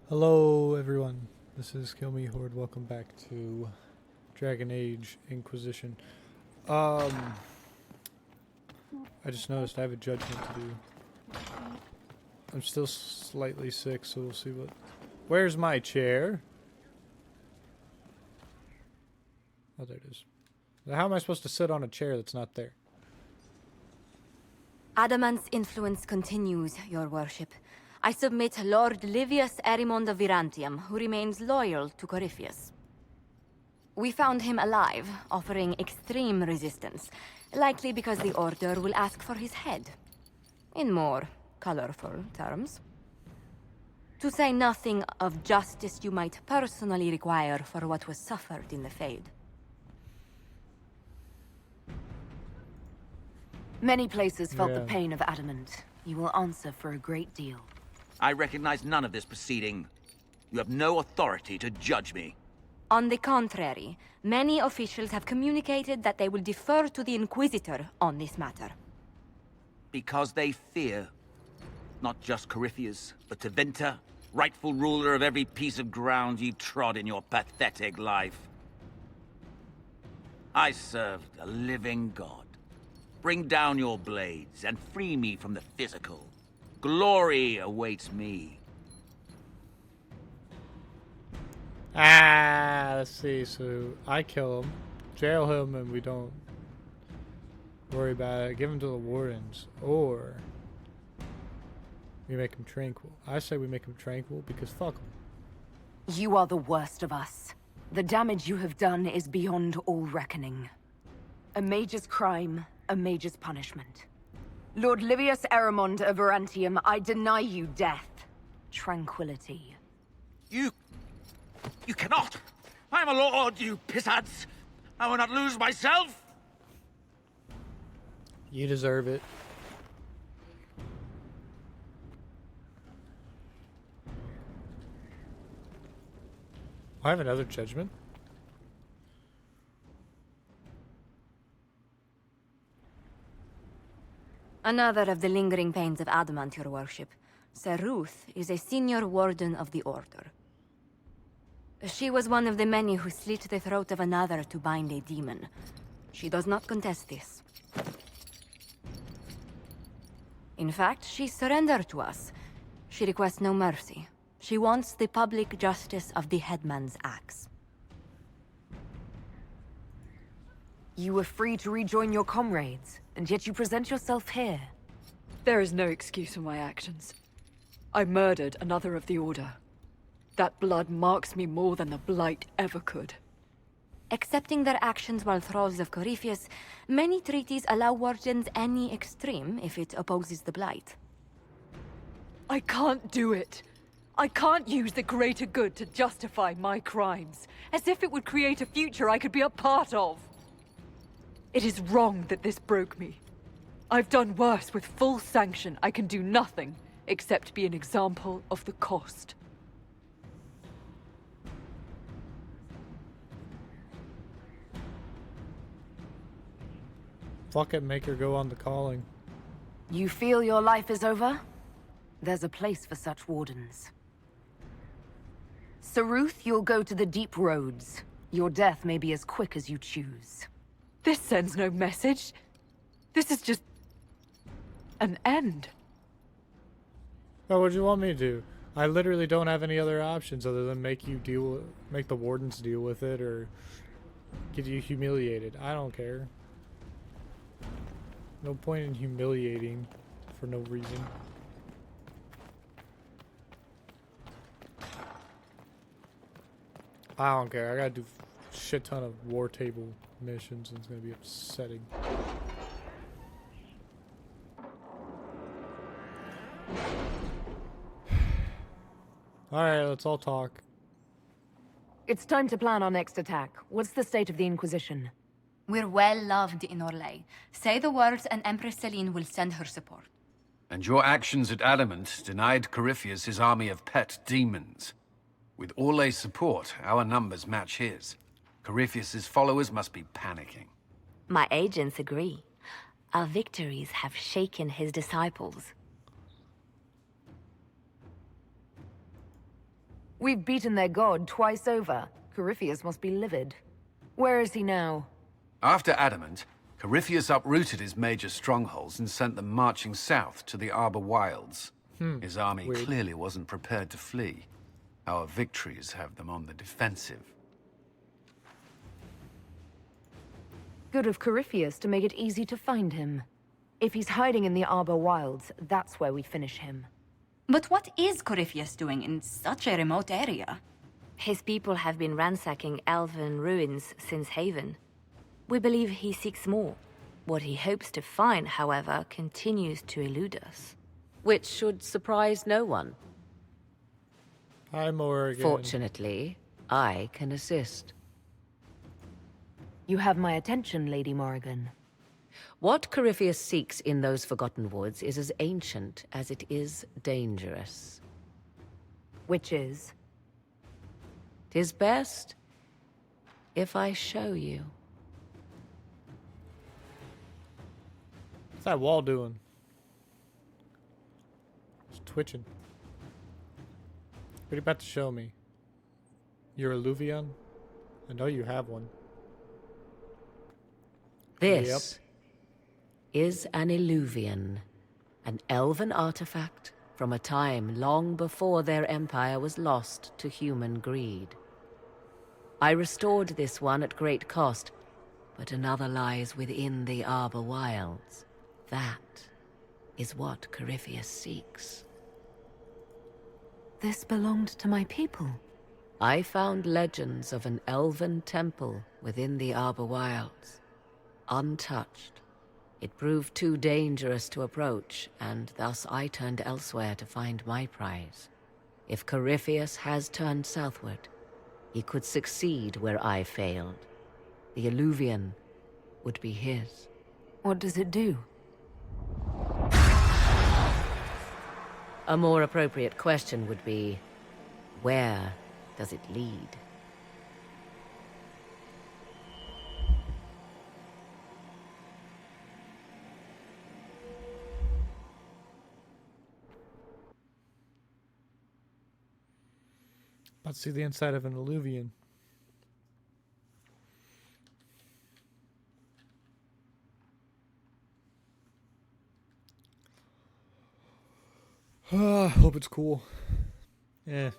Hello everyone, this is Kill Me Horde. Welcome back to Dragon Age Inquisition. I just noticed I have a judgment to do. I'm still slightly sick, so we'll see what... Where's my chair? Oh, there it is. How am I supposed to sit on a chair that's not there? Adamant's influence continues, your worship. I submit Lord Livius Erimond of Virantium, who remains loyal to Corypheus. We found him alive, offering extreme resistance, likely because the Order will ask for his head. In more colorful terms. To say nothing of justice you might personally require for what was suffered in the Fade. Many places felt the pain of Adamant. You will answer for a great deal. I recognize none of this proceeding. You have no authority to judge me. On the contrary, many officials have communicated that they will defer to the Inquisitor on this matter. Because they fear. Not just Corypheus, but Tevinter, rightful ruler of every piece of ground you trod in your pathetic life. I served a living god. Bring down your blades and free me from the physical. Glory awaits me. Let's see, so I kill him, jail him, and we don't worry about it. Give him to the wardens, or we make him tranquil. I say we make him tranquil because fuck him. You are the worst of us. The damage you have done is beyond all reckoning. A mage's crime, a mage's punishment. Lord Livius Erimond of Virantium, I deny you death. Tranquility. You cannot! I am a lord, you pissants! I will not lose myself! You deserve it. I have another judgment. Another of the lingering pains of Adamant, your worship. Sir Ruth is a senior warden of the Order. She was one of the many who slit the throat of another to bind a demon. She does not contest this. In fact, she surrendered to us. She requests no mercy. She wants the public justice of the headman's axe. You were free to rejoin your comrades, and yet you present yourself here. There is no excuse for my actions. I murdered another of the Order. That blood marks me more than the Blight ever could. Accepting their actions while thralls of Corypheus, many treaties allow wardens any extreme if it opposes the Blight. I can't do it. I can't use the greater good to justify my crimes, as if it would create a future I could be a part of. It is wrong that this broke me. I've done worse with full sanction. I can do nothing except be an example of the cost. Fuck it, make her go on the calling. You feel your life is over? There's a place for such wardens. Sir Ruth, you'll go to the deep roads. Your death may be as quick as you choose. This sends no message. This is just an end. Oh, what do you want me to do? I literally don't have any other options other than make the wardens deal with it or get you humiliated. I don't care. No point in humiliating for no reason. I don't care. I gotta do a shit ton of war table missions and it's gonna be upsetting. Alright, let's all talk. It's time to plan our next attack. What's the state of the Inquisition? We're well loved in Orlais. Say the words and Empress Celine will send her support. And your actions at Adamant denied Corypheus his army of pet demons. With Orlais' support, our numbers match his. Corypheus's followers must be panicking. My agents agree. Our victories have shaken his disciples. We've beaten their god twice over. Corypheus must be livid. Where is he now? After Adamant, Corypheus uprooted his major strongholds and sent them marching south to the Arbor Wilds. His army Weird. clearly wasn't prepared to flee. Our victories have them on the defensive. Good of Corypheus to make it easy to find him. If he's hiding in the Arbor Wilds, that's where we finish him. But what is Corypheus doing in such a remote area? His people have been ransacking elven ruins since Haven. We believe he seeks more. What he hopes to find, however, continues to elude us. Which should surprise no one. Hi, Morgan. Fortunately, I can assist. You have my attention, Lady Morrigan. What Corypheus seeks in those Forgotten Woods is as ancient as it is dangerous. Which is? 'Tis best if I show you. What's that wall doing? It's twitching. What are you about to show me? Your Eluvian? I know you have one. This is an Eluvian, an elven artifact from a time long before their empire was lost to human greed. I restored this one at great cost, but another lies within the Arbor Wilds. That is what Corypheus seeks. This belonged to my people. I found legends of an elven temple within the Arbor Wilds. Untouched. It proved too dangerous to approach, and thus I turned elsewhere to find my prize. If Corypheus has turned southward, he could succeed where I failed. The Eluvian would be his. What does it do? A more appropriate question would be, where does it lead? About to see the inside of an Eluvian. Hope it's cool. Yeah.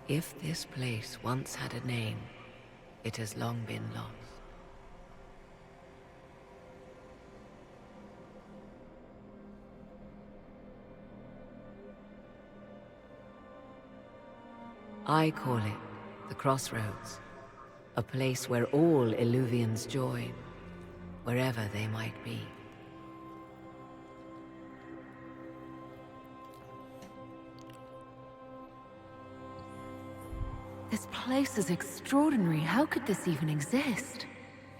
If this place once had a name, it has long been lost. I call it the Crossroads, a place where all Eluvians join, wherever they might be. This place is extraordinary. How could this even exist?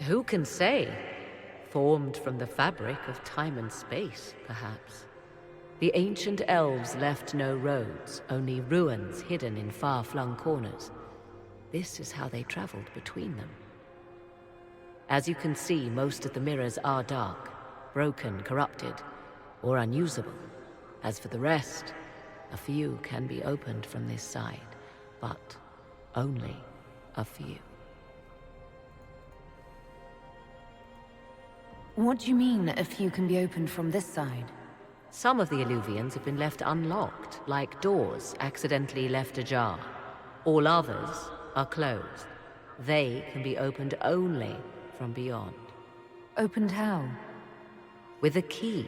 Who can say? Formed from the fabric of time and space, perhaps. The ancient elves left no roads, only ruins hidden in far-flung corners. This is how they traveled between them. As you can see, most of the mirrors are dark, broken, corrupted, or unusable. As for the rest, a few can be opened from this side, but only a few. What do you mean, a few can be opened from this side? Some of the Eluvians have been left unlocked, like doors accidentally left ajar. All others are closed. They can be opened only from beyond. Opened how? With a key.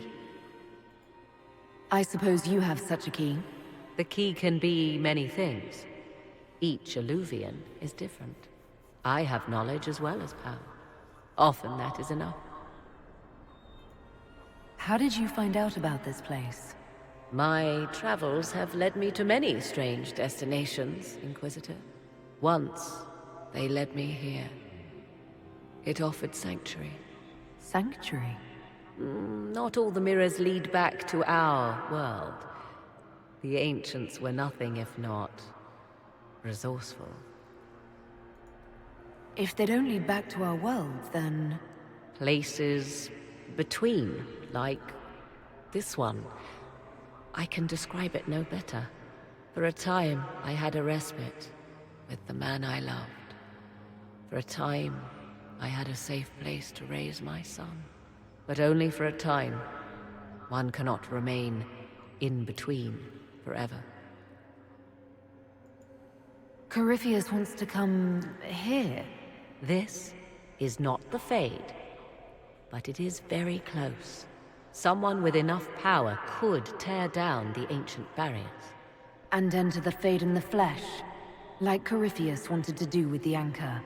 I suppose you have such a key. The key can be many things. Each Eluvian is different. I have knowledge as well as power. Often that is enough. How did you find out about this place? My travels have led me to many strange destinations, Inquisitor. Once, they led me here. It offered sanctuary. Sanctuary? Not all the mirrors lead back to our world. The ancients were nothing if not resourceful. If they don't lead back to our world, then... Places between, like this one. I can describe it no better. For a time, I had a respite with the man I loved. For a time, I had a safe place to raise my son. But only for a time. One cannot remain in between forever. Corypheus wants to come here. This is not the Fade, but it is very close. Someone with enough power could tear down the ancient barriers. And enter the Fade in the flesh, like Corypheus wanted to do with the Anchor.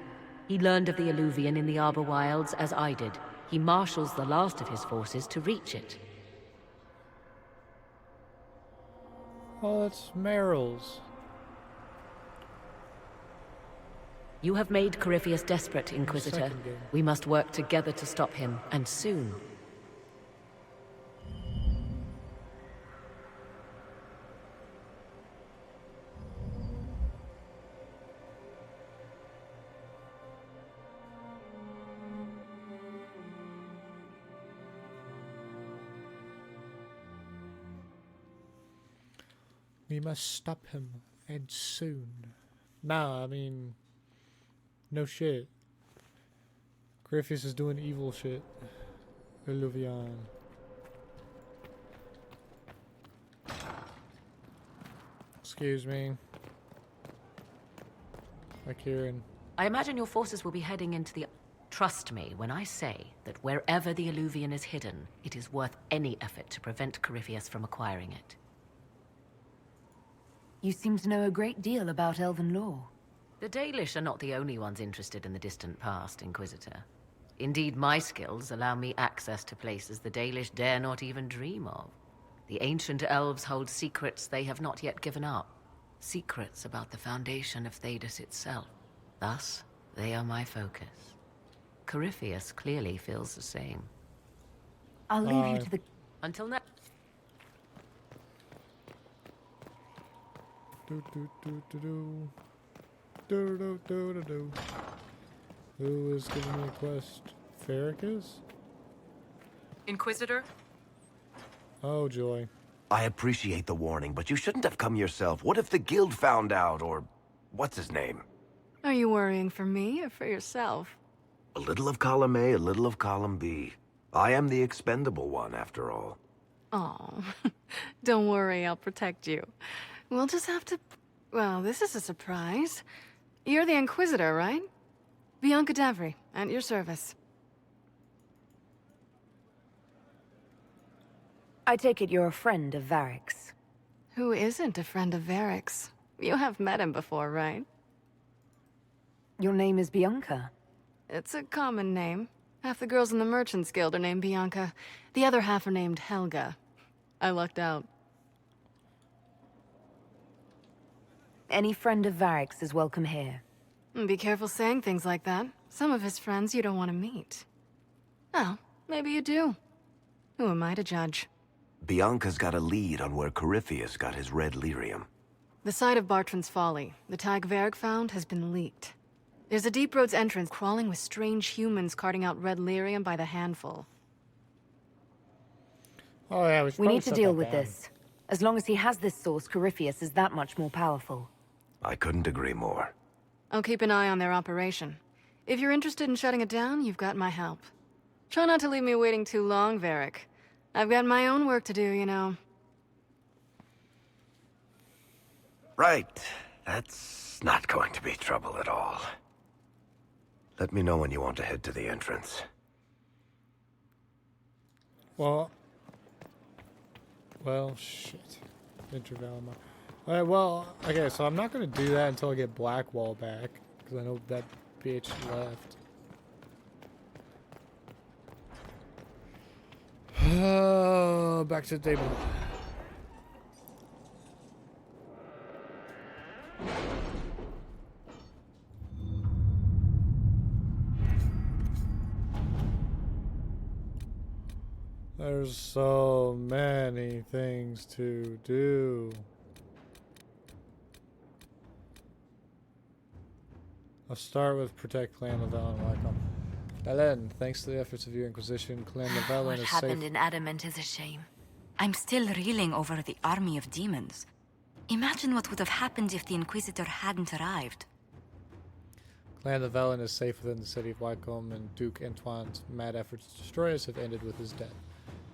He learned of the Eluvian in the Arbor Wilds as I did. He marshals the last of his forces to reach it. Oh, that's Meryl's. You have made Corypheus desperate, Inquisitor. Second game. We must work together to stop him, and soon. We must stop him, and soon. Nah, I mean, no shit. Corypheus is doing evil shit. Eluvian. Excuse me. Like Kieran. I imagine your forces will be heading into the... Trust me when I say that wherever the Eluvian is hidden, it is worth any effort to prevent Corypheus from acquiring it. You seem to know a great deal about elven lore. The Dalish are not the only ones interested in the distant past, Inquisitor. Indeed, my skills allow me access to places the Dalish dare not even dream of. The ancient elves hold secrets they have not yet given up. Secrets about the foundation of Thedas itself. Thus, they are my focus. Corypheus clearly feels the same. I'll leave you to the... Until now. Do do do do do. Do do do do do. Who is giving me a quest? Farrakis? Inquisitor? Oh, joy. I appreciate the warning, but you shouldn't have come yourself. What if the guild found out, or... what's his name? Are you worrying for me or for yourself? A little of column A, a little of column B. I am the expendable one, after all. Oh, don't worry, I'll protect you. We'll just have to... Well, this is a surprise. You're the Inquisitor, right? Bianca Davry, at your service. I take it you're a friend of Varric's. Who isn't a friend of Varric's? You have met him before, right? Your name is Bianca. It's a common name. Half the girls in the Merchants Guild are named Bianca. The other half are named Helga. I lucked out. Any friend of Varric's is welcome here. Be careful saying things like that. Some of his friends you don't want to meet. Oh, maybe you do. Who am I to judge? Bianca's got a lead on where Corypheus got his red lyrium. The site of Bartran's Folly, the tag Varric found, has been leaked. There's a Deep Roads entrance crawling with strange humans carting out red lyrium by the handful. Oh yeah, We need to deal with this. As long as he has this source, Corypheus is that much more powerful. I couldn't agree more. I'll keep an eye on their operation. If you're interested in shutting it down, you've got my help. Try not to leave me waiting too long, Varric. I've got my own work to do, you know. Right. That's not going to be trouble at all. Let me know when you want to head to the entrance. Well, shit. Interval. Alright, well, okay, so I'm not gonna do that until I get Blackwall back, because I know that bitch left. Back to the table. There's so many things to do. I'll start with protect Clan Lavelle and Wycombe. Belen, thanks to the efforts of your Inquisition, Clan Lavelle What is happened safe. in Adamant is a shame. I'm still reeling over the army of demons. Imagine what would have happened if the Inquisitor hadn't arrived. Clan Lavelle is safe within the city of Wycombe, and Duke Antoine's mad efforts to destroy us have ended with his death.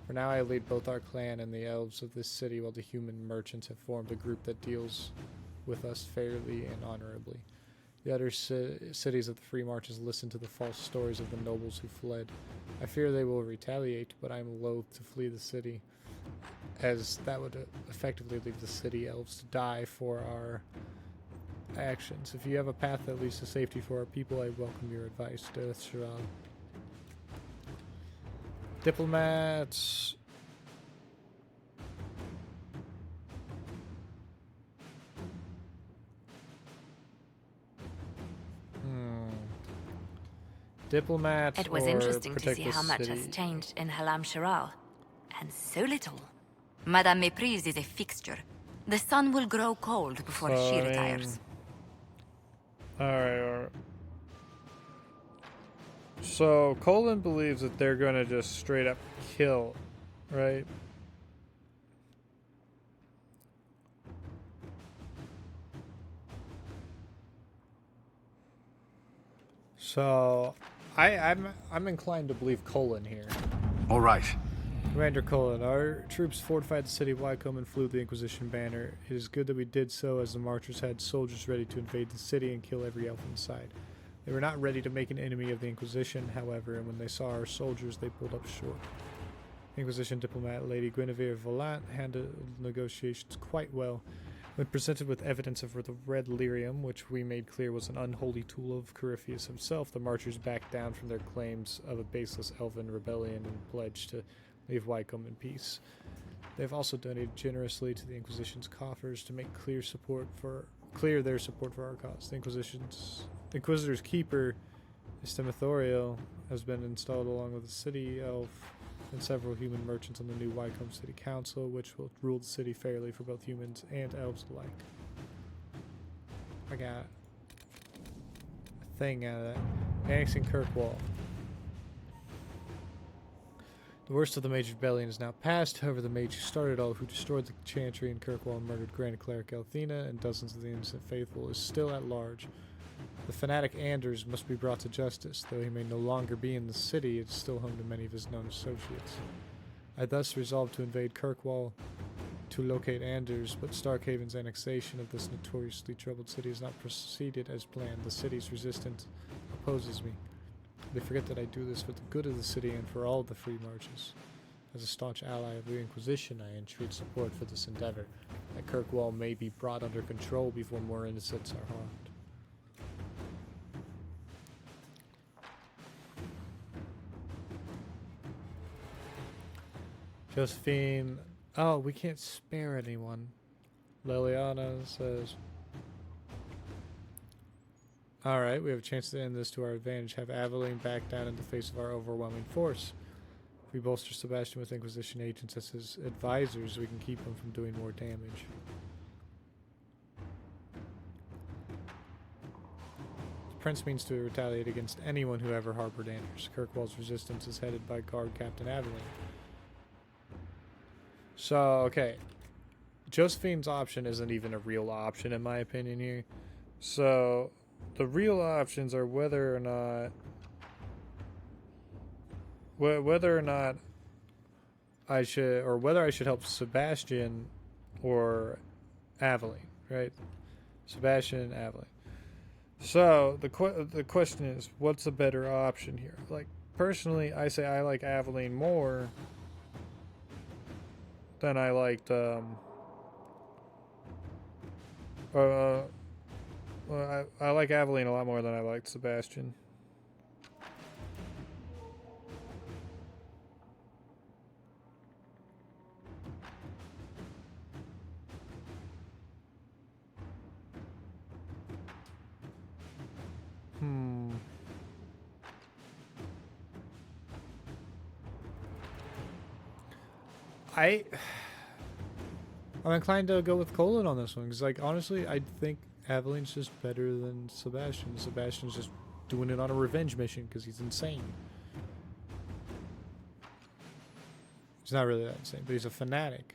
For now, I lead both our clan and the elves of this city, while the human merchants have formed a group that deals with us fairly and honorably. The other cities of the Free Marches listen to the false stories of the nobles who fled. I fear they will retaliate, but I am loath to flee the city, as that would effectively leave the city elves to die for our actions. If you have a path that leads to safety for our people, I welcome your advice. Shiral. Diplomats. Diplomats. It was or interesting to protect see the how much has city? changed in Halam Shiral. And so little. Madame Méprise is a fixture. The sun will grow cold before she retires. Alright. So, Colin believes that they're gonna just straight up kill, right? So, I'm inclined to believe Colin here. All right. Commander Colin, our troops fortified the city of Wycombe and flew the Inquisition banner. It is good that we did so, as the Marchers had soldiers ready to invade the city and kill every elf inside. They were not ready to make an enemy of the Inquisition, however, and when they saw our soldiers, they pulled up short. Inquisition diplomat Lady Guinevere Volant handled negotiations quite well. When presented with evidence of the Red Lyrium, which we made clear was an unholy tool of Corypheus himself, the Marchers backed down from their claims of a baseless elven rebellion and pledged to leave Wycombe in peace. They have also donated generously to the Inquisition's coffers to make clear their support for our cause. The Inquisitor's keeper, Estemathoriel, has been installed along with the city elf and several human merchants on the new Wycombe City Council, which will rule the city fairly for both humans and elves alike. I got a thing out of that. Annexing Kirkwall. The worst of the Mage Rebellion is now past. However, the mage who started all, who destroyed the Chantry in Kirkwall and murdered Grand Cleric Althena and dozens of the innocent faithful, is still at large. The fanatic Anders must be brought to justice. Though he may no longer be in the city, it is still home to many of his known associates. I thus resolved to invade Kirkwall to locate Anders, but Starkhaven's annexation of this notoriously troubled city has not proceeded as planned. The city's resistance opposes me. They forget that I do this for the good of the city and for all the Free Marches. As a staunch ally of the Inquisition, I entreat support for this endeavor, that Kirkwall may be brought under control before more innocents are harmed. Josephine, oh, we can't spare anyone. Liliana says, alright, we have a chance to end this to our advantage. Have Aveline back down in the face of our overwhelming force. If we bolster Sebastian with Inquisition agents as his advisors, we can keep him from doing more damage. The Prince means to retaliate against anyone who ever harbored Anders. Kirkwall's resistance is headed by Guard Captain Aveline. So, okay. Josephine's option isn't even a real option in my opinion here. So, the real options are whether or not I should, or whether I should help Sebastian or Aveline, right? Sebastian and Aveline. So, the question is, what's a better option here? Like, personally, I say I like Aveline more than I liked, I like Aveline a lot more than I liked Sebastian. I'm inclined to go with Colin on this one, because, like, honestly, I think Aveline's just better than Sebastian. Sebastian's just doing it on a revenge mission because he's insane. He's not really that insane, but he's a fanatic.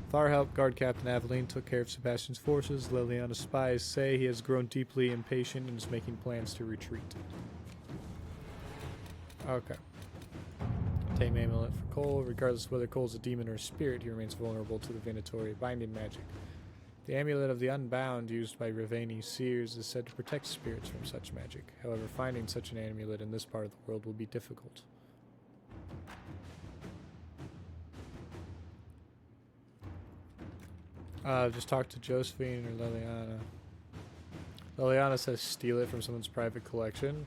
Thar helped guard Captain Aveline, took care of Sebastian's forces. Liliana's spies say he has grown deeply impatient and is making plans to retreat. Okay. Tame amulet for Cole. Regardless of whether Cole's a demon or a spirit, he remains vulnerable to the Venatori binding magic. The amulet of the Unbound, used by Raveni seers, is said to protect spirits from such magic. However, finding such an amulet in this part of the world will be difficult. Just talk to Josephine or Liliana. Liliana says steal it from someone's private collection.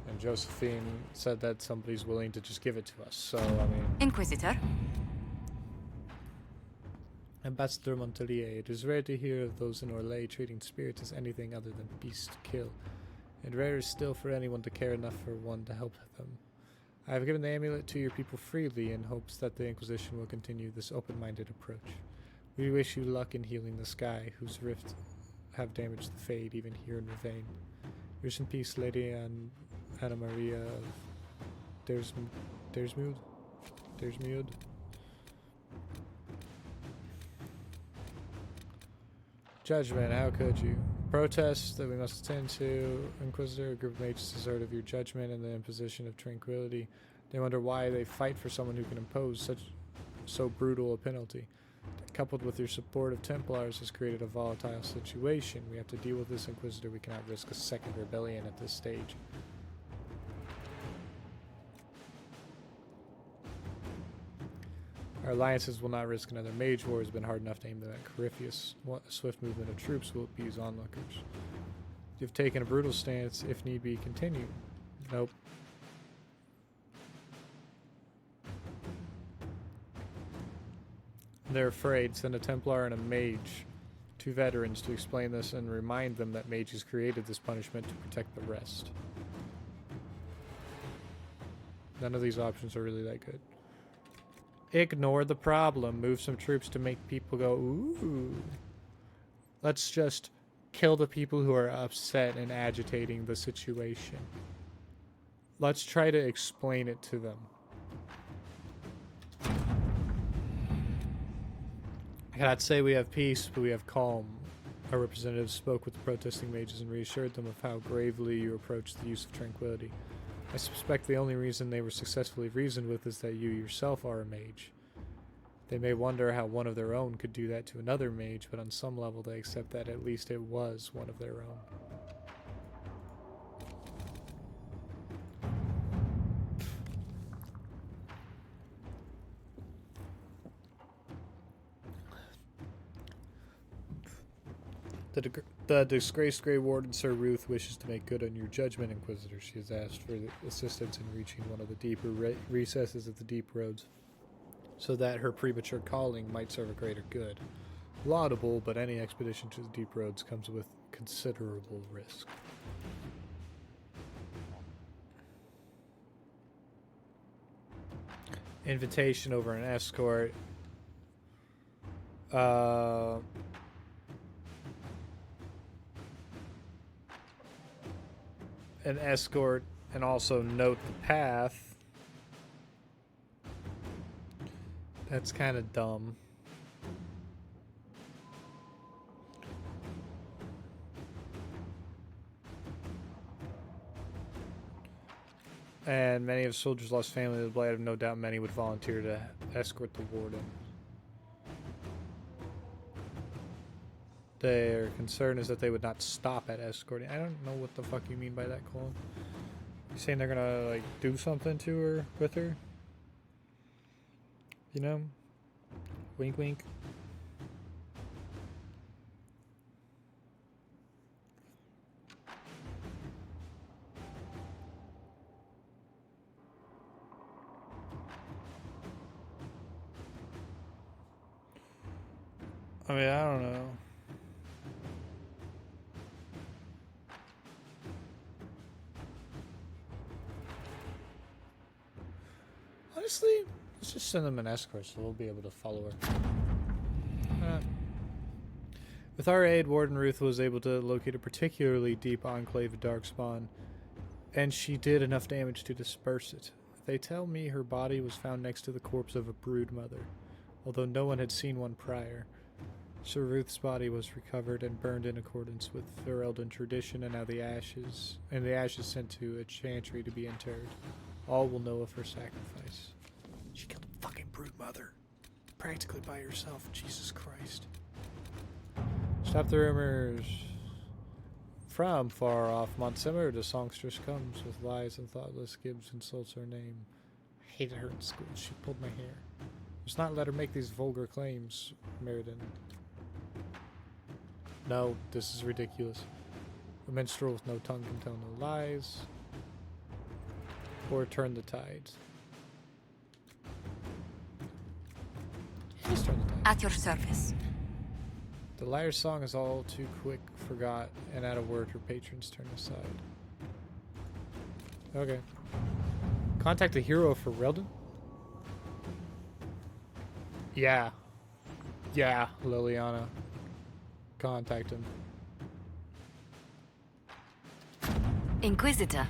And Josephine said that somebody's willing to just give it to us. So, I mean... Inquisitor. Ambassador Montelier, it is rare to hear of those in Orlais treating spirits as anything other than beasts to kill. And rarer still for anyone to care enough for one to help them. I have given the amulet to your people freely in hopes that the Inquisition will continue this open-minded approach. We wish you luck in healing the sky, whose rifts have damaged the Fade, even here in Ravane. Yours in peace, Lady Anna Maria of Dersmude. Judgment, how could you? Protests that we must attend to. Inquisitor, a group of mages has heard of your judgment and the imposition of tranquility. They wonder why they fight for someone who can impose so brutal a penalty. Coupled with your support of Templars has created a volatile situation. We have to deal with this Inquisitor. We cannot risk a second rebellion at this stage. Our alliances will not risk another mage war. It has been hard enough to aim them at Corypheus. A swift movement of troops will appease onlookers. You've taken a brutal stance. If need be, continue. Nope. They're afraid. Send a Templar and a mage, 2 veterans, to explain this and remind them that mages created this punishment to protect the rest. None of these options are really that good. Ignore the problem. Move some troops to make people go, ooh. Let's just kill the people who are upset and agitating the situation. Let's try to explain it to them. I cannot say we have peace, but we have calm. Our representatives spoke with the protesting mages and reassured them of how gravely you approach the use of tranquility. I suspect the only reason they were successfully reasoned with is that you yourself are a mage. They may wonder how one of their own could do that to another mage, but on some level they accept that at least it was one of their own. The disgraced Grey Warden, Sir Ruth, wishes to make good on your judgment, Inquisitor. She has asked for assistance in reaching one of the deeper recesses of the Deep Roads, so that her premature calling might serve a greater good. Laudable, but any expedition to the Deep Roads comes with considerable risk. Invitation over an escort. An escort, and also note the path. That's kind of dumb. And many of the soldiers lost family to the Blight. I have no doubt many would volunteer to escort the warden. Their concern is that they would not stop at escorting. I don't know what the fuck you mean by that, Cole. You saying they're gonna, like, do something to her, with her? You know? Wink, wink. I mean, I don't know. Honestly, let's just send them an escort so we'll be able to follow her. With our aid, Warden Ruth was able to locate a particularly deep enclave of Darkspawn, and she did enough damage to disperse it. They tell me her body was found next to the corpse of a broodmother, although no one had seen one prior. Sir Ruth's body was recovered and burned in accordance with Ferelden tradition, and now the ashes sent to a chantry to be interred. All will know of her sacrifice. She killed a fucking broodmother, practically by herself. Jesus Christ! Stop the rumors. From far off Montsemmer, the songstress comes with lies and thoughtless gibes insults her name. I hated her in school. She pulled my hair. Must not let her make these vulgar claims, Meriden. No, this is ridiculous. A minstrel with no tongue can tell no lies or turn the tides. Please turn the tides. At your service. The liar's song is all too quick, forgot, and at a word her patrons turn aside. Okay. Contact the hero for Ferelden? Yeah. Yeah, Liliana. Contact him. Inquisitor.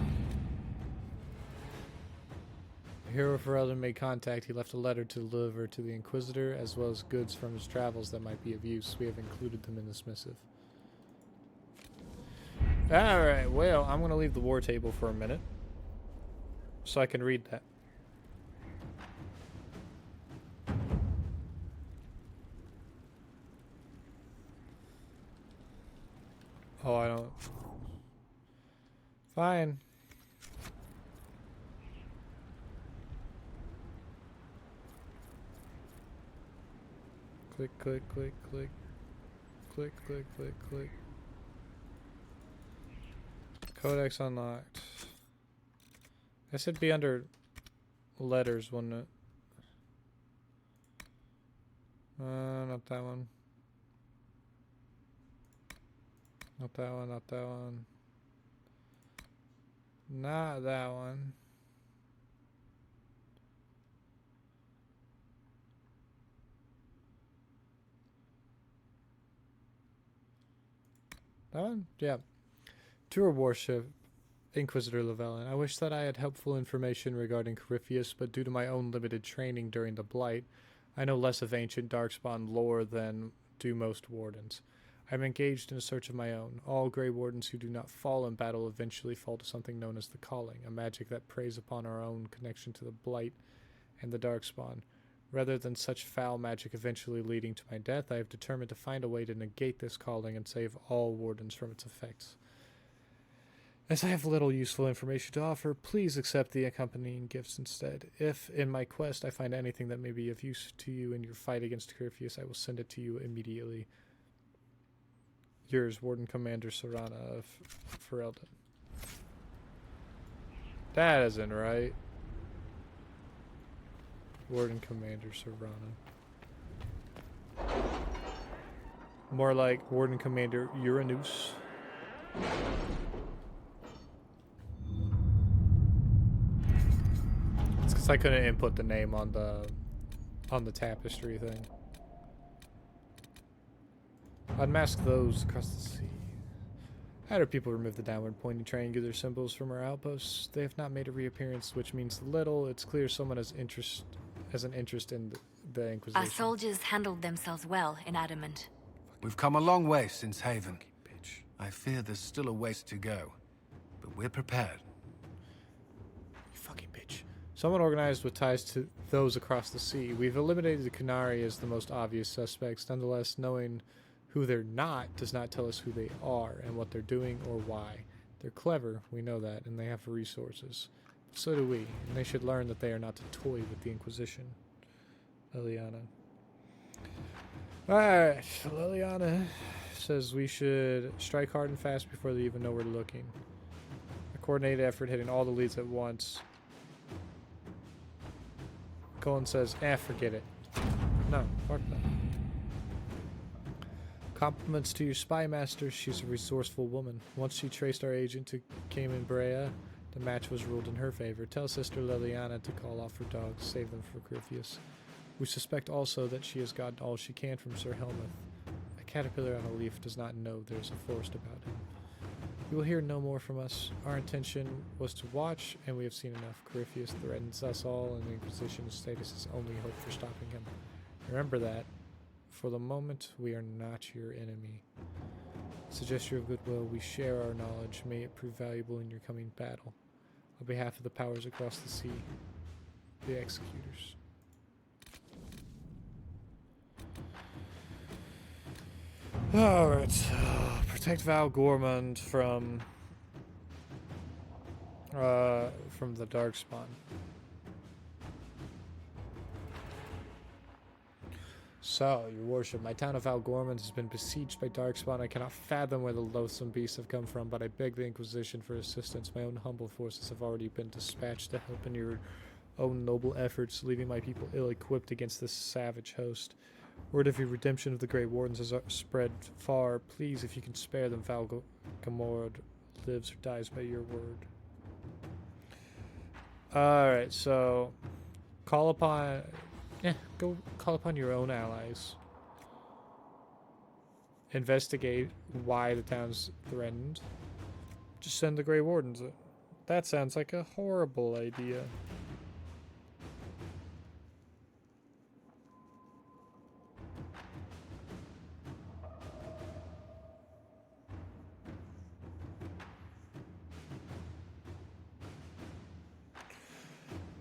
The hero for Ferelden made contact. He left a letter to deliver to the Inquisitor, as well as goods from his travels that might be of use. We have included them in this missive. Alright, well, I'm going to leave the war table for a minute, so I can read that. Oh, I don't... Fine. Click, click, click, click. Click, click, click, click. Codex unlocked. This would be under letters, wouldn't it? Not that one. Not that one, not that one. Not that one. That one? Yeah. To her warship, Inquisitor Llewellyn. I wish that I had helpful information regarding Corypheus, but due to my own limited training during the Blight, I know less of ancient Darkspawn lore than do most wardens. I am engaged in a search of my own. All Grey Wardens who do not fall in battle eventually fall to something known as the Calling, a magic that preys upon our own connection to the Blight and the Darkspawn. Rather than such foul magic eventually leading to my death, I have determined to find a way to negate this calling and save all Wardens from its effects. As I have little useful information to offer, please accept the accompanying gifts instead. If, in my quest, I find anything that may be of use to you in your fight against Corypheus, I will send it to you immediately. Yours, Warden Commander Serana of Ferelden. That isn't right. Warden Commander Serana. More like Warden Commander Uranus. It's because I couldn't input the name on the tapestry thing. Unmask those across the sea. I had our people remove the downward pointing triangular symbols from our outposts. They have not made a reappearance, which means little. It's clear someone has an interest in the Inquisition. Our soldiers handled themselves well in Adamant. We've come a long way since Haven. I fear there's still a ways to go, but we're prepared. You fucking bitch. Someone organized with ties to those across the sea. We've eliminated the Qunari as the most obvious suspects. Nonetheless, knowing who they're not does not tell us who they are and what they're doing or why. They're clever, we know that, and they have resources. So do we, and they should learn that they are not to toy with the Inquisition. Liliana. Alright, Liliana says we should strike hard and fast before they even know we're looking. A coordinated effort hitting all the leads at once. Colin says, forget it. No, fuck that. Compliments to your spy master. She's a resourceful woman. Once she traced our agent to Cayman Brea, the match was ruled in her favor. Tell Sister Liliana to call off her dogs, save them for Corypheus. We suspect also that she has gotten all she can from Sir Helmuth. I caterpillar on a leaf does not know there's a forest about him. You will hear no more from us. Our intention was to watch, and we have seen enough. Corypheus threatens us all, and the Inquisition's status is only hope for stopping him. Remember that. For the moment, we are not your enemy. As a gesture of goodwill, we share our knowledge. May it prove valuable in your coming battle. On behalf of the powers across the sea, the Executors. Alright. Protect Val Gormund from the Darkspawn. So, your worship, my town of Val Gormund has been besieged by Darkspawn. I cannot fathom where the loathsome beasts have come from, but I beg the Inquisition for assistance. My own humble forces have already been dispatched to help in your own noble efforts, leaving my people ill-equipped against this savage host. Word of your redemption of the Grey Wardens has spread far. Please, if you can spare them, Val Gormund lives or dies by your word. Alright, so call upon... Yeah, go call upon your own allies. Investigate why the town's threatened. Just send the Grey Wardens. That sounds like a horrible idea.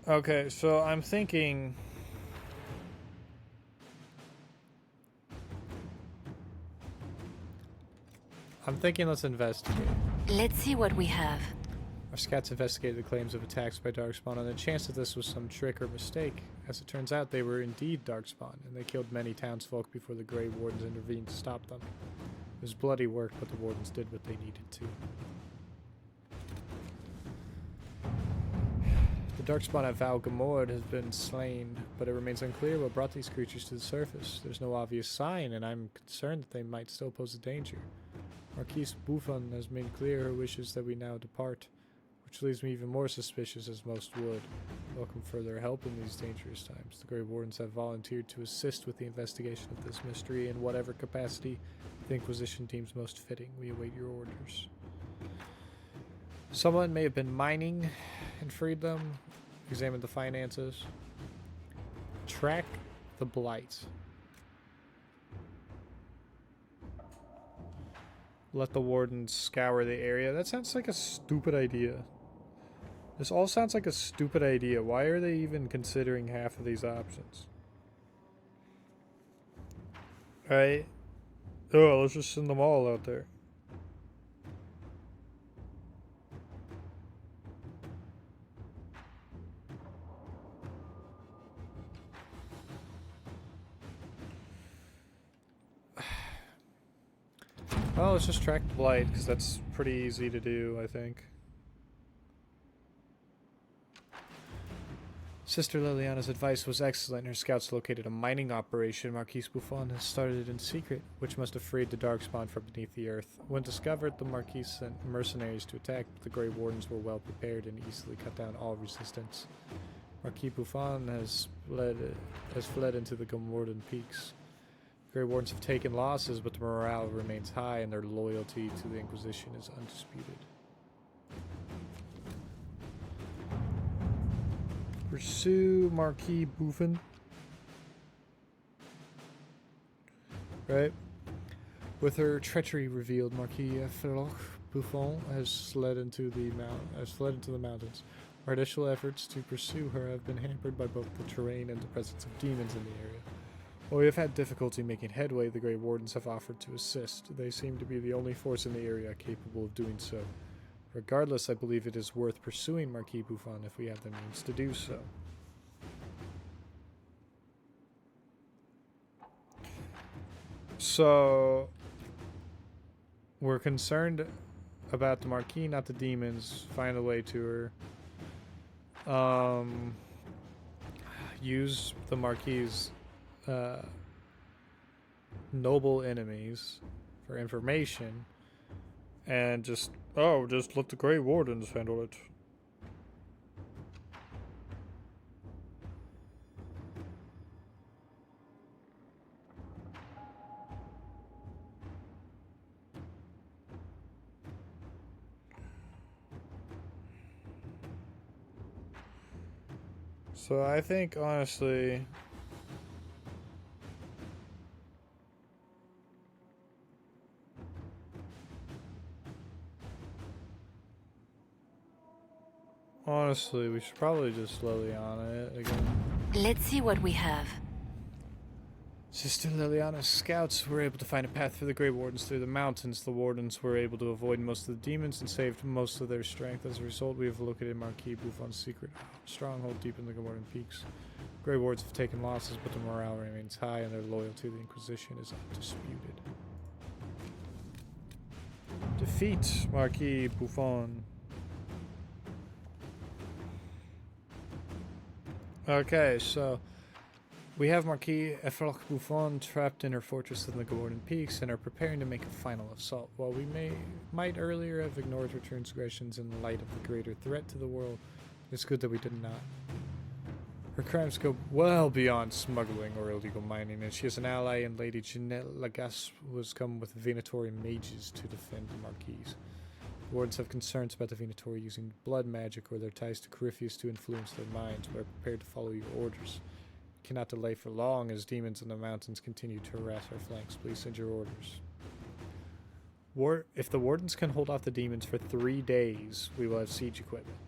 Okay, so I'm thinking... let's investigate. Let's see what we have. Our scouts investigated the claims of attacks by Darkspawn on the chance that this was some trick or mistake. As it turns out, they were indeed Darkspawn, and they killed many townsfolk before the Grey Wardens intervened to stop them. It was bloody work, but the Wardens did what they needed to. The Darkspawn at Val Gormund has been slain, but it remains unclear what brought these creatures to the surface. There's no obvious sign, and I'm concerned that they might still pose a danger. Marquise Bouffon has made clear her wishes that we now depart, which leaves me even more suspicious, as most would. Welcome further help in these dangerous times. The Grey Wardens have volunteered to assist with the investigation of this mystery in whatever capacity the Inquisition deems most fitting. We await your orders. Someone may have been mining and freed them. Examine the finances. Track the blight. Let the Wardens scour the area. That sounds like a stupid idea. This all sounds like a stupid idea. Why are they even considering half of these options? Alright. Oh, let's just send them all out there. Well, let's just track the blight, because that's pretty easy to do, I think. Sister Liliana's advice was excellent. Her scouts located a mining operation Marquise Bouffon has started in secret, which must have freed the Darkspawn from beneath the earth. When discovered, the Marquise sent mercenaries to attack, but the Grey Wardens were well prepared and easily cut down all resistance. Marquis Bouffon has fled into the Gomordan Peaks. Grey Wardens have taken losses, but the morale remains high and their loyalty to the Inquisition is undisputed. Pursue Marquis Bouffon. Right? With her treachery revealed, Marquis Bouffon has fled into the mountains. Our initial efforts to pursue her have been hampered by both the terrain and the presence of demons in the area. While we have had difficulty making headway, the Grey Wardens have offered to assist. They seem to be the only force in the area capable of doing so. Regardless, I believe it is worth pursuing Marquis Bouffon if we have the means to do so. So, we're concerned about the Marquis, not the demons. Find a way to her. Use the Marquis' noble enemies for information, and just let the Grey Wardens handle it. So I think, honestly... Honestly, we should probably just Liliana it again. Let's see what we have. Sister Liliana's scouts were able to find a path for the Grey Wardens through the mountains. The Wardens were able to avoid most of the demons and saved most of their strength. As a result, we have located Marquis Buffon's secret stronghold deep in the Gamorrean Peaks. Grey Wards have taken losses, but their morale remains high and their loyalty to the Inquisition is undisputed. Defeat Marquis Buffon. Okay, so we have Marquis Efroc Buffon trapped in her fortress in the Gamorrean Peaks and are preparing to make a final assault. While we might earlier have ignored her transgressions in light of the greater threat to the world, it's good that we did not. Her crimes go well beyond smuggling or illegal mining, and she has an ally in Lady Jeanette Lagasse, who has come with Venatori mages to defend the Marquise. The Wardens have concerns about the Venatori using blood magic or their ties to Corypheus to influence their minds, but are prepared to follow your orders. You cannot delay for long as demons in the mountains continue to harass our flanks. Please send your orders. If the Wardens can hold off the demons for 3 days, we will have siege equipment.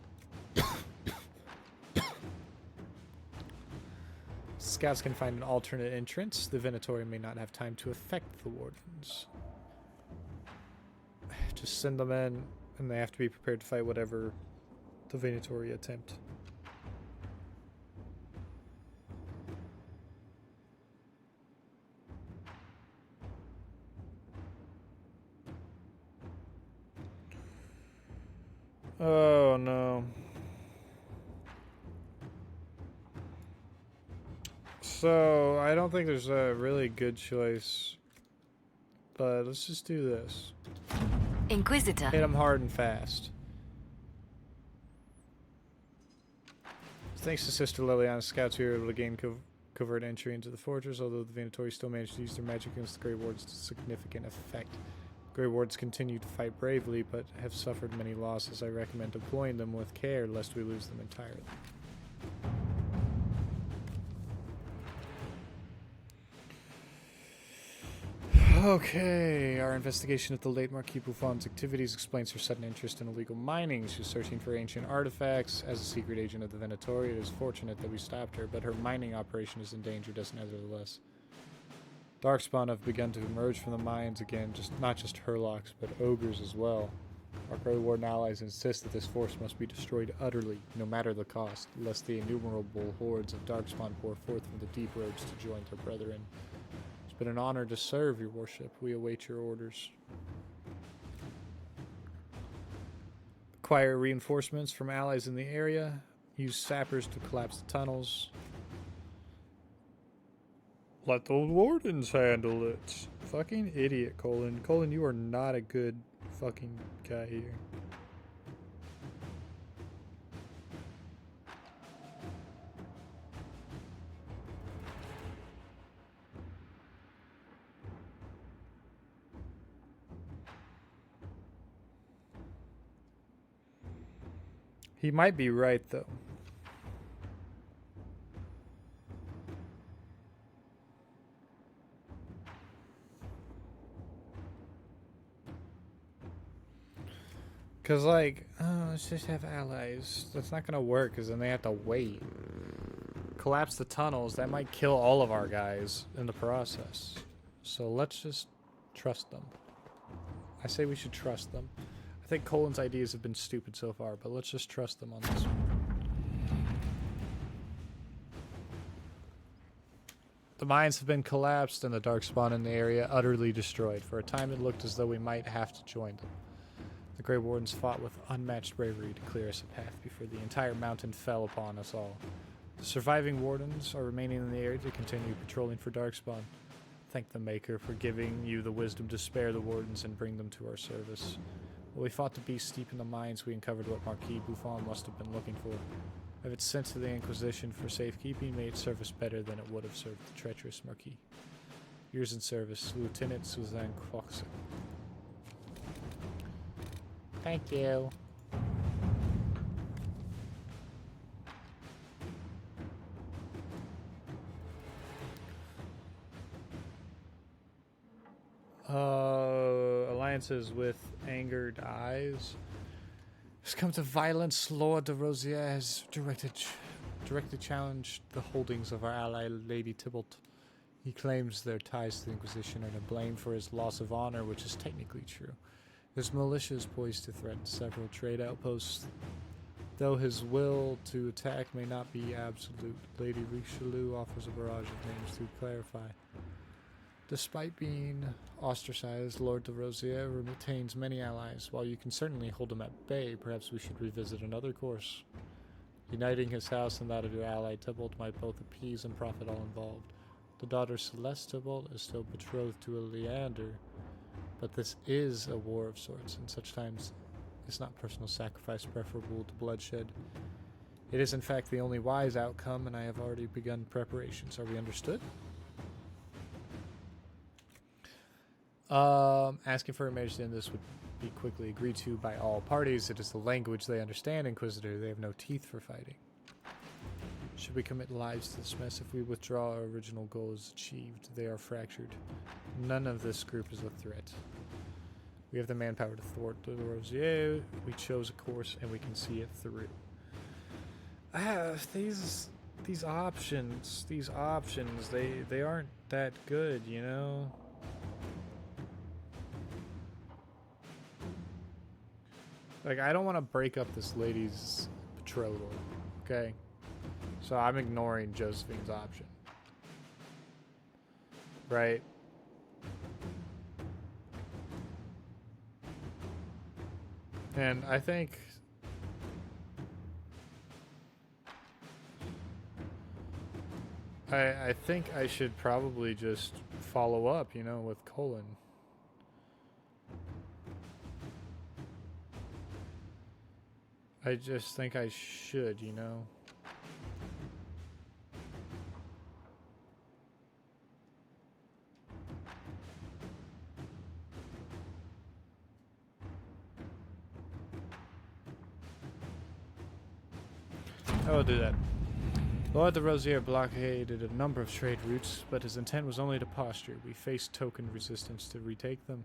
Scouts can find an alternate entrance. The Venatori may not have time to affect the Wardens. Just send them in, and they have to be prepared to fight whatever the Venatori attempt. Oh no. So, I don't think there's a really good choice, but let's just do this. Inquisitor. Hit them hard and fast. Thanks to Sister Liliana, scouts were able to gain covert entry into the fortress, although the Venatori still managed to use their magic against the Grey Wards to significant effect. Grey Wards continue to fight bravely, but have suffered many losses. I recommend deploying them with care, lest we lose them entirely. Okay, our investigation of the late Marquis Buffon's activities explains her sudden interest in illegal mining. She was searching for ancient artifacts. As a secret agent of the Venatori, it is fortunate that we stopped her, but her mining operation is endangered us nevertheless. Darkspawn have begun to emerge from the mines again, not just Hurlocks, but ogres as well. Our Grey Warden allies insist that this force must be destroyed utterly, no matter the cost, lest the innumerable hordes of Darkspawn pour forth from the deep roads to join their brethren. It's been an honor to serve, your worship. We await your orders. Acquire reinforcements from allies in the area. Use sappers to collapse the tunnels. Let the Wardens handle it. Fucking idiot, Colin. Colin, you are not a good fucking guy here. He might be right, though. Because, like, let's just have allies. That's not going to work, because then they have to wait. Collapse the tunnels. That might kill all of our guys in the process. So let's just trust them. I say we should trust them. I think Colin's ideas have been stupid so far, but let's just trust them on this one. The mines have been collapsed and the Darkspawn in the area utterly destroyed. For a time it looked as though we might have to join them. The Grey Wardens fought with unmatched bravery to clear us a path before the entire mountain fell upon us all. The surviving Wardens are remaining in the area to continue patrolling for Darkspawn. Thank the Maker for giving you the wisdom to spare the Wardens and bring them to our service. While we fought the beast deep in the mines, we uncovered what Marquis Buffon must have been looking for. If it's sent to the Inquisition for safekeeping, may it serve us better than it would have served the treacherous Marquis. Yours in service, Lieutenant Suzanne Croxon. Thank you. Alliances with angered eyes. Has come to violence. Lord de Rosier has directly challenged the holdings of our ally Lady Tybalt. He claims their ties to the Inquisition are to blame for his loss of honor, which is technically true. His militia is poised to threaten several trade outposts, though his will to attack may not be absolute. Lady Richelieu offers a barrage of names to clarify. Despite being ostracized, Lord de Rosier retains many allies. While you can certainly hold him at bay, perhaps we should revisit another course. Uniting his house and that of your ally Tybalt might both appease and profit all involved. The daughter Celeste Tybalt is still betrothed to a Leander, but this is a war of sorts, and such times is not personal sacrifice preferable to bloodshed. It is in fact the only wise outcome, and I have already begun preparations. Are we understood? Asking for a marriage in this would be quickly agreed to by all parties. It is the language they understand, Inquisitor. They have no teeth for fighting. Should we commit lives to this mess? If we withdraw, our original goal is achieved. They are fractured. None of this group is a threat. We have the manpower to thwart the Rosier. We chose a course, and we can see it through. These options, they aren't that good, you know? Like, I don't want to break up this lady's betrothal, okay? So I'm ignoring Josephine's option. Right? And I think... I think I should probably just follow up, you know, with Colin. I just think I should, you know. I will do that. Lord de Rosier blockaded a number of trade routes, but his intent was only to posture. We faced token resistance to retake them.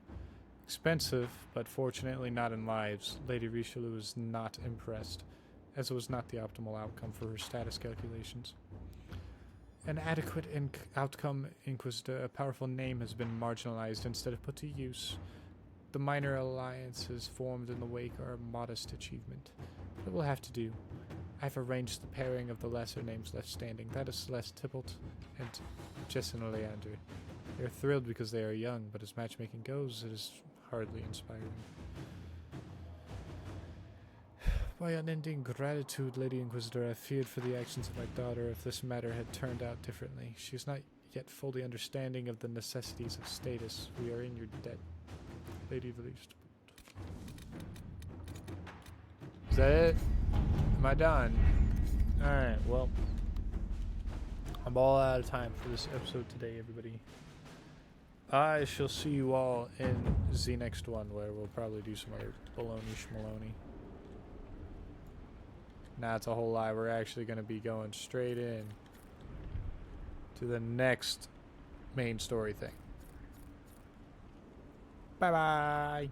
Expensive, but fortunately not in lives. Lady Richelieu was not impressed, as it was not the optimal outcome for her status calculations. An adequate outcome, Inquisitor. A powerful name has been marginalized instead of put to use. The minor alliances formed in the wake are a modest achievement. But it will have to do. I've arranged the pairing of the lesser names left standing. That is Celeste Tybalt and Jessina Leander. They are thrilled because they are young, but as matchmaking goes, it is hardly inspiring. By unending gratitude, Lady Inquisitor, I feared for the actions of my daughter if this matter had turned out differently. She is not yet fully understanding of the necessities of status. We are in your debt. Lady Valise. Is that it? Am I done? Alright, well. I'm all out of time for this episode today, everybody. I shall see you all in the next one, where we'll probably do some other baloney schmaloney. Nah, it's a whole lie. We're actually going to be going straight in to the next main story thing. Bye-bye!